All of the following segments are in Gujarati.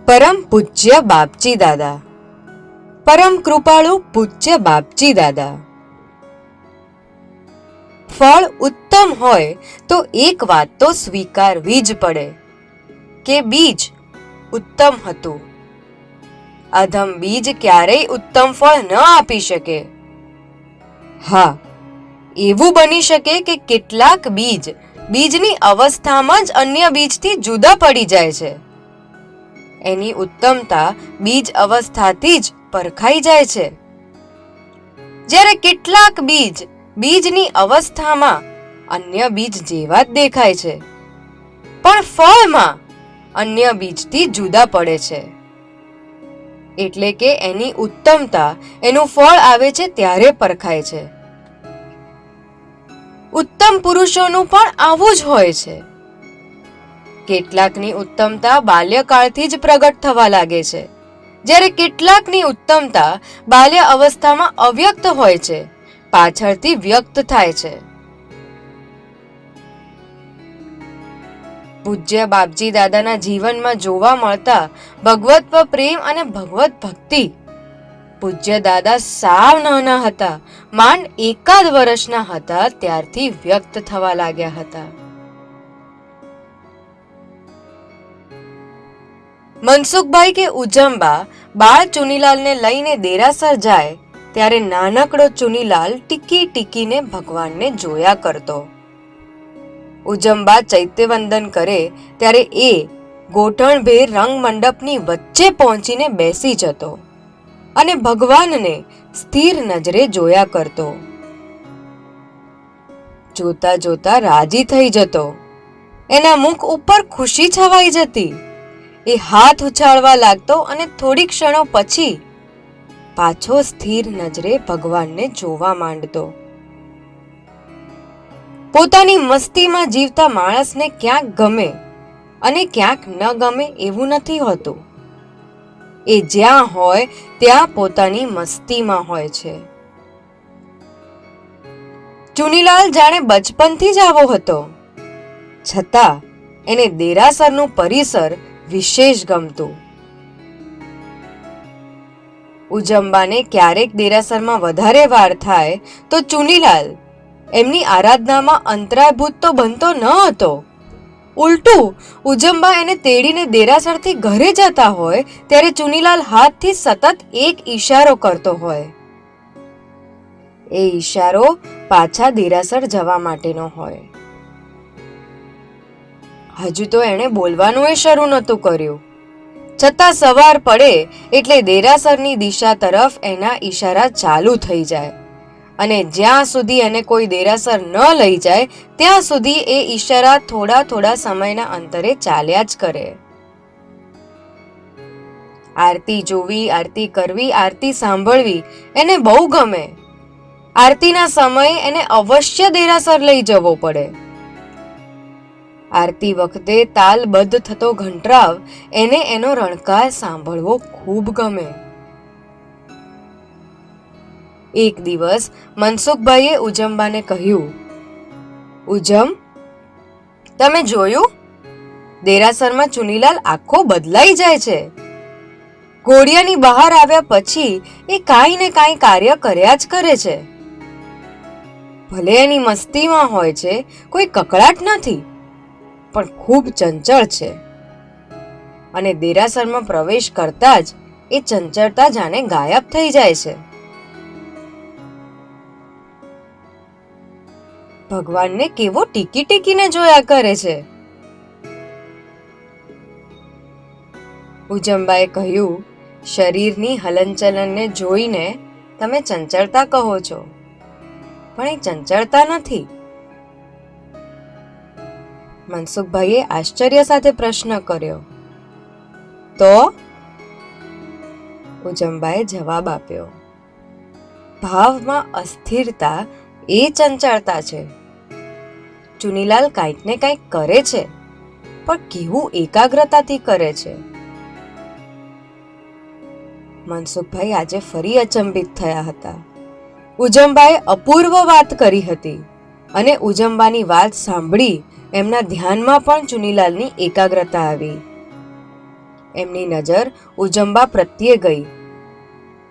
પરમ પૂજ્ય બાપજી દાદા, પરમ કૃપાળુ પૂજ્ય બાપજી દાદા. ફળ ઉત્તમ હોય તો એક વાત તો સ્વીકારવી જ પડે કે બીજ ઉત્તમ હતું. અધમ બીજ ક્યારેય ઉત્તમ ફળ ન આપી શકે. હા, એવું બની શકે કે કેટલાક બીજની અવસ્થામાં જ અન્ય બીજથી જુદા પડી જાય છે. એની ઉત્તમતા બીજ અવસ્થાથી જ પરખાઈ જાય છે. જ્યારે કેટલાક બીજની અવસ્થામાં અન્ય બીજ જેવા જ દેખાય છે, પણ ફળમાં અન્ય બીજથી જુદા પડે છે. એટલે કે એની ઉત્તમતા એનું ફળ આવે છે ત્યારે પરખાય છે. ઉત્તમ પુરુષોનું પણ આવું જ હોય છે. કેટલાકની ઉત્તમતા બાલ્યકાળથી જ પ્રગટ થવા લાગે છે, જ્યારે કેટલાકની ઉત્તમતા બાલ્ય અવસ્થામાં અવ્યક્ત હોય છે, પાછળથી વ્યક્ત થાય છે. પૂજ્ય બાપજી દાદાના જીવનમાં જોવા મળતા ભગવત પ્રેમ અને ભગવત ભક્તિ. પૂજ્ય દાદા સાવ નાના હતા, માંડ 1 વર્ષના હતા ત્યારથી વ્યક્ત થવા લાગ્યા હતા. મનસુખભાઈ કે ઉજમબા બાળ ચુનીલાલને લઈને દેરાસર જાય ત્યારે નાનકડો ચુનીલાલ ટીકીને ભગવાનને જોયા કરતો. ઉજમબા ચૈત્યવંદન કરે ત્યારે એ ગોઠણભેર રંગમંડપની વચ્ચે પહોંચીને બેસી જતો અને ભગવાનને સ્થિર નજરે જોયા કરતો. જોતા જોતા રાજી થઈ જતો. એના મુખ ઉપર ખુશી છવાઈ જતી. એ હાથ ઉછાળવા લાગતો અને થોડી ક્ષણો પછી પાછો સ્થિર નજરે ભગવાનને જોવા માંડતો. પોતાની મસ્તીમાં જીવતા માણસને ક્યાંક ગમે અને ક્યાંક ન ગમે એવું નથી હોતું. એ જ્યાં હોય ત્યાં પોતાની મસ્તીમાં હોય છે. ચુનીલાલ જાણે બચપનથી જ આવો હતો, છતાં એને દેરાસરનું પરિસર વિશેષ ગમતું. ઉજમબાને ક્યારેક દેરાસરમાં વધારે વાર થાય તો ચુનીલાલ એમની આરાધનામાં અંતરાયભૂત તો બનતો ન હતો. ઉલટું ઉજમબા એને તેડીને દેરાસરથી ઘરે જતા હોય ત્યારે ચુનીલાલ હાથથી સતત એક ઈશારો કરતો હોય. એ ઈશારો પાછા દેરાસર જવા માટેનો હોય. હજુ તો એણે બોલવાનું એ શરૂ નહોતું કર્યું, છતાં સવાર પડે એટલે દેરાસરની દિશા તરફ એના ઈશારા ચાલુ થઈ જાય અને જ્યાં સુધી એને કોઈ દેરાસર ન લઈ જાય ત્યાં સુધી એ ઈશારા થોડા સમયના અંતરે ચાલ્યા જ કરે. આરતી જોવી, આરતી કરવી, આરતી સાંભળવી એને બહુ ગમે. આરતીના સમયે એને અવશ્ય દેરાસર લઈ જવો પડે. આરતી વખતે તાલબદ્ધ થતો ઘંટરાવ એને એનો રણકાર સાંભળવો ખૂબ ગમે. એક દિવસ મનસુખભાઈએ ઉજમબાને કહ્યું, ઉજમ, તમે જોયું? દેરાસરમાં ચુનીલાલ આખો બદલાઈ જાય છે. ઘોડિયાની બહાર આવ્યા પછી એ કાંઈ ને કાંઈ કાર્ય કર્યા જ કરે છે. ભલે એની મસ્તીમાં હોય છે, કોઈ કકળાટ નથી, પણ ખૂબ ચંચળ છે અને દેરાસરમાં પ્રવેશ કરતા જ એ ચંચળતા જાણે ગાયબ થઈ જાય છે. ભગવાનને કેવો ટીકીને જોયા કરે છે. ઉજમબાએ કહ્યું, શરીરની હલનચલનને જોઈને તમે ચંચળતા કહો છો, પણ એ ચંચળતા નથી. મનસુખભાઈએ આશ્ચર્ય સાથે પ્રશ્ન કર્યો. તો? ઉજમબાએ જવાબ આપ્યો, ભાવમાં અસ્થિરતા એ ચંચળતા છે. ચુનીલાલ કંઈક ને કંઈક કરે છે, પણ કેવું એકાગ્રતાથી કરે છે. મનસુખભાઈ આજે ફરી અચંબિત થયા હતા. ઉજમબાએ અપૂર્વ વાત કરી હતી અને ઉજમબાની વાત સાંભળી એમના ધ્યાનમાં પણ ચુનીલાલની એકાગ્રતા આવી. એમની નજર ઉજંબા પ્રત્યે ગઈ.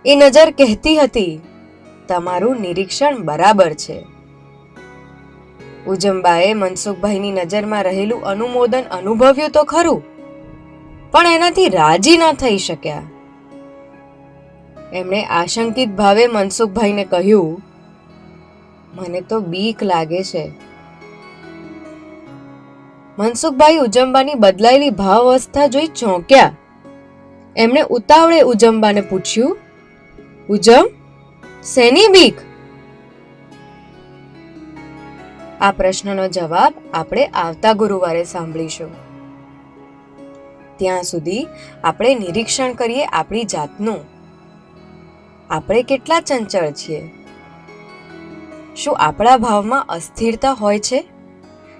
એ નજર કહેતી હતી, તમારું નિરીક્ષણ બરાબર છે. ઉજંબાએ મનસુખભાઈની નજરમાં રહેલું અનુમોદન અનુભવ્યું તો ખરું, પણ એનાથી રાજી ન થઈ શક્યા. એમણે આશંકિત ભાવે મનસુખભાઈને કહ્યું, મને તો બીક લાગે છે. મનસુખભાઈ ઉજંબાની બદલાયેલી ભાવાવસ્થા જોઈ ચોંક્યા. એમણે ઉતાવળે ઉજંબાને પૂછ્યું, ઉજમ, શેની બીક? આ પ્રશ્નનો જવાબ આપણે આવતા ગુરુવારે સાંભળીશું. ત્યાં સુધી આપણે નિરીક્ષણ કરીએ આપણી જાતનું. આપણે કેટલા ચંચળ છીએ? શું આપણા ભાવમાં અસ્થિરતા હોય છે?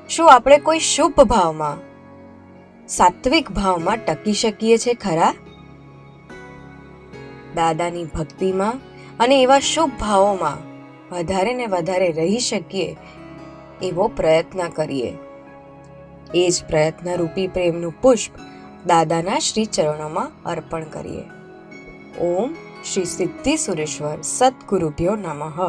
શું આપણે કોઈ શુભ ભાવમાં, સાત્વિક ભાવમાં ટકી શકીએ છીએ ખરા? દાદાની ભક્તિમાં અને એવા શુભ ભાવોમાં વધારે ને વધારે રહી શકીએ એવો પ્રયત્ન કરીએ. એ જ પ્રયત્ન રૂપી પ્રેમનું પુષ્પ દાદાના શ્રી ચરણોમાં અર્પણ કરીએ. ઓમ શ્રી સિદ્ધિ સુરેશ્વર સદગુરુભ્યો નમઃ.